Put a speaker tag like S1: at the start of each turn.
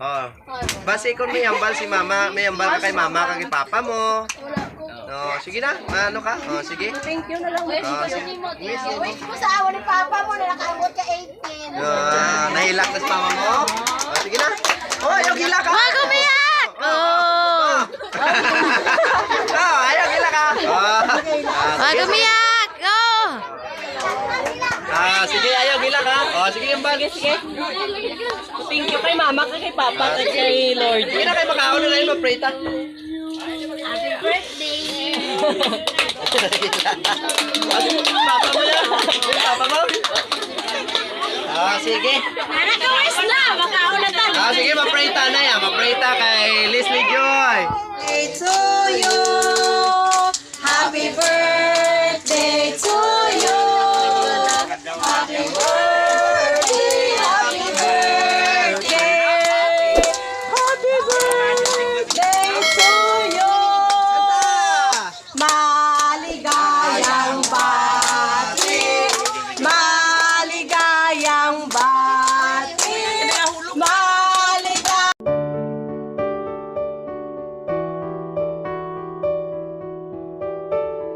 S1: Oh. Basi kon may ambal si mama, may ambal ka kay mama kag kay papa mo. Oh, sige na. Ano ka? Oh, sige.
S2: Thank you na lang.
S1: Oh, sige.
S2: Wait mo sa awa ni Papa mo na nakaabot ka 18.
S1: Nahilak na si mama mo. Oh, sige na. Oh, ayaw gila ka.
S3: Wag umiyak! Oh!
S1: Oh, ayaw gila ka.
S3: Wag umiyak! Oh!
S1: Sige, ayaw gila ka. Oh, sige yung bagay, sige.
S2: Thank you kay Mama, kay Papa, kay Lord.
S1: Sige na kayo makaon na kayo, ma-pray ta.
S3: Happy birthday!
S1: Papa mo yan. Papa mo. Sige.
S3: Nakawis na! Makaon na tayo!
S1: Sige, ma-pray ta na yan. Ma-pray ta kay Leslie Joy.
S2: To you, happy birthday to